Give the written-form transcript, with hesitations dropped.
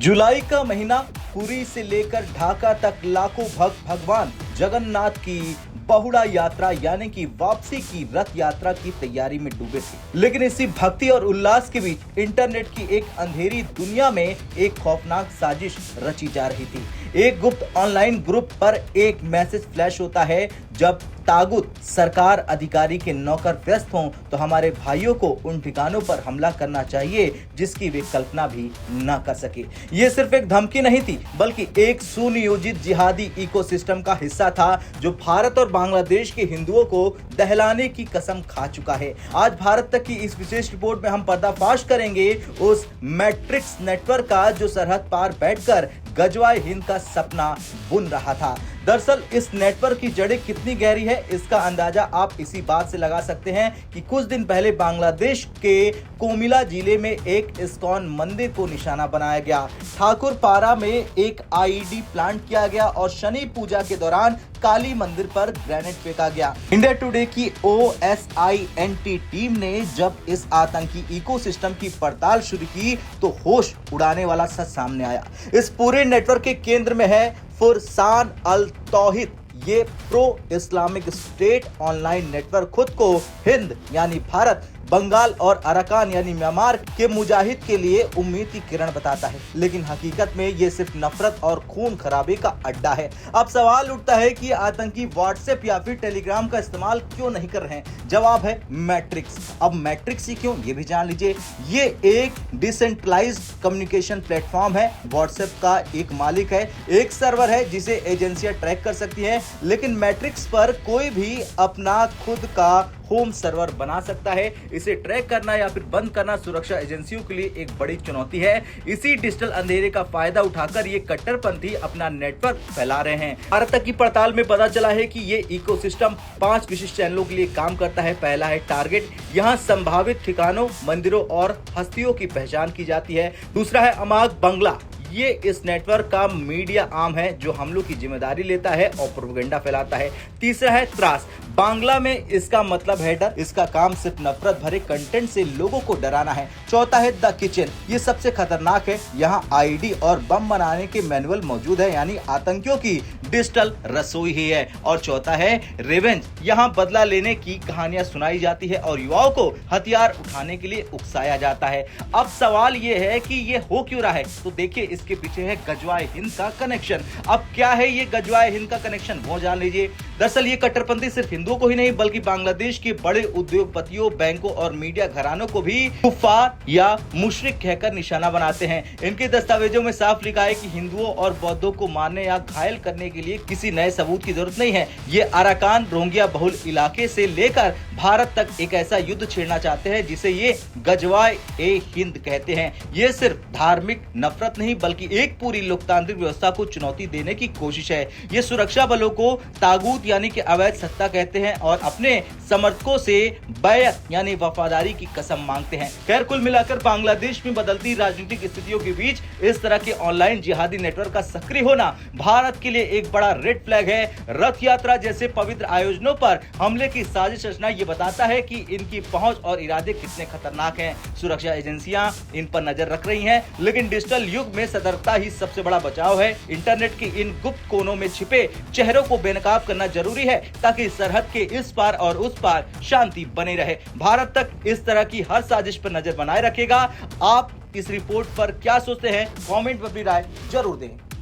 जुलाई का महीना, पुरी से लेकर ढाका तक लाखों भक्त भगवान जगन्नाथ की बहुड़ा यात्रा यानी कि वापसी की रथ यात्रा की तैयारी में डूबे थे। लेकिन इसी भक्ति और उल्लास के बीच इंटरनेट की एक अंधेरी दुनिया में एक खौफनाक साजिश रची जा रही थी। एक गुप्त ऑनलाइन ग्रुप पर एक मैसेज फ्लैश होता है, जब तागुत सरकार अधिकारी के नौकर व्यस्त हों तो हमारे भाइयों को उन ठिकानों पर हमला करना चाहिए जिसकी वे कल्पना भी न कर सके। ये सिर्फ एक धमकी नहीं थी, बल्कि एक सुनियोजित जिहादी इकोसिस्टम का हिस्सा था जो भारत और बांग्लादेश के हिंदुओं को दहलाने की कसम खा चुका है। आज भारत तक की इस विशेष रिपोर्ट में हम पर्दाफाश करेंगे उस मैट्रिक्स नेटवर्क का जो सरहद पार बैठकर गजवाए हिंद का सपना बुन रहा था। दरअसल इस नेटवर्क की जड़ें कितनी गहरी है, इसका अंदाजा आप इसी बात से लगा सकते हैं कि कुछ दिन पहले बांग्लादेश के कोमिला जिले में एक इस्कॉन मंदिर को निशाना बनाया गया। ठाकुरपारा में एक आईईडी प्लांट किया गया और शनि पूजा के दौरान काली मंदिर पर ग्रेनेड फेंका गया। इंडिया टुडे की OSINT टीम ने जब इस आतंकी इकोसिस्टम की पड़ताल शुरू की तो होश उड़ाने वाला सच सामने आया। इस पूरे नेटवर्क के केंद्र में है फुरसान अल तौहीद। ये pro Islamic state online network खुद को हिंद यानी भारत, बंगाल और अराकान यानी म्यांमार के मुजाहिद के लिए उम्मीद की किरण बताता है, लेकिन हकीकत में ये सिर्फ नफरत और खून खराबे का अड्डा है। अब सवाल उठता है कि आतंकी व्हाट्सएप या फिर टेलीग्राम का इस्तेमाल क्यों नहीं कर रहे हैं? जवाब है मैट्रिक्स। अब मैट्रिक्स ही क्यों, ये भी जान लीजिए। ये एक डिसेंट्रलाइज्ड कम्युनिकेशन प्लेटफॉर्म है। व्हाट्सएप का एक मालिक है, एक सर्वर है जिसे एजेंसियां ट्रैक कर सकती हैं, लेकिन मैट्रिक्स पर कोई भी अपना खुद का होम सर्वर बना सकता है। इसे ट्रैक करना या फिर बंद करना सुरक्षा एजेंसियों के लिए एक बड़ी चुनौती है। इसी डिजिटल अंधेरे का फायदा उठाकर ये कट्टरपंथी अपना नेटवर्क फैला रहे हैं। भारत तक की पड़ताल में पता चला है कि ये इकोसिस्टम 5 विशिष्ट चैनलों के लिए काम करता है। पहला है टारगेट, यहाँ संभावित ठिकानों, मंदिरों और हस्तियों की पहचान की जाती है। दूसरा है अमाग बंगला, ये इस नेटवर्क का मीडिया आर्म है जो हमलों की जिम्मेदारी लेता है और प्रोपेगेंडा फैलाता है। तीसरा है त्रास, बांग्ला में इसका मतलब है डर। इसका काम सिर्फ नफरत भरे कंटेंट से लोगों को डराना है। चौथा है द किचन, ये सबसे खतरनाक है। यहाँ आईडी और बम बनाने के मैनुअल मौजूद है, यानी आतंकियों की डिजिटल रसोई ही है। और चौथा है रिवेंज, यहाँ बदला लेने की कहानियां सुनाई जाती है और युवाओं को हथियार उठाने के लिए उकसाया जाता है। अब सवाल ये है कि ये हो क्यों रहा है? तो देखिए, इसके पीछे है गजवाए हिंद का कनेक्शन। अब क्या है ये गजवाए हिंद का कनेक्शन, वो जान लीजिए। दरअसल ये कट्टरपंथी सिर्फ हिंदुओं को ही नहीं बल्कि बांग्लादेश के बड़े उद्योगपतियों, बैंकों और मीडिया घरानों को भी कुफार या मुशरिक कहकर निशाना बनाते हैं। इनके दस्तावेजों में साफ लिखा है कि हिंदुओं और बौद्धों को मारने या घायल करने के लिए किसी नए सबूत की जरूरत नहीं है। ये अराकान रोहिंग्या बहुल इलाके से लेकर भारत तक एक ऐसा युद्ध छेड़ना चाहते हैं जिसे ये गजवाए ए हिंद कहते हैं। ये सिर्फ धार्मिक नफरत नहीं बल्कि एक पूरी लोकतांत्रिक व्यवस्था को चुनौती देने की कोशिश है। ये सुरक्षा बलों को तागूत यानी कि अवैध सत्ता कहते हैं और अपने समर्थकों से बैयत यानी वफादारी की कसम मांगते हैं। खैर, कुल मिलाकर बांग्लादेश में बदलती राजनीतिक स्थितियों के बीच इस तरह के ऑनलाइन जिहादी नेटवर्क का सक्रिय होना भारत के लिए एक बड़ा रेड फ्लैग है। रथ यात्रा जैसे पवित्र आयोजनों पर हमले की साजिश रचना ये बताता है कि इनकी पहुंच और इरादे कितने खतरनाक हैं। सुरक्षा एजेंसियां इन पर नजर रख रही हैं, लेकिन डिजिटल युग में सतर्कता ही सबसे बड़ा बचाव है। इंटरनेट के इन गुप्त कोनों में छिपे चेहरों को बेनकाब करना जरूरी है ताकि सरहद के इस पार और उस पार शांति बनी रहे। भारत तक इस तरह की हर साजिश पर नजर बनाए रखेगा। आप इस रिपोर्ट पर क्या सोचते हैं? कमेंट में अपनी राय जरूर दें।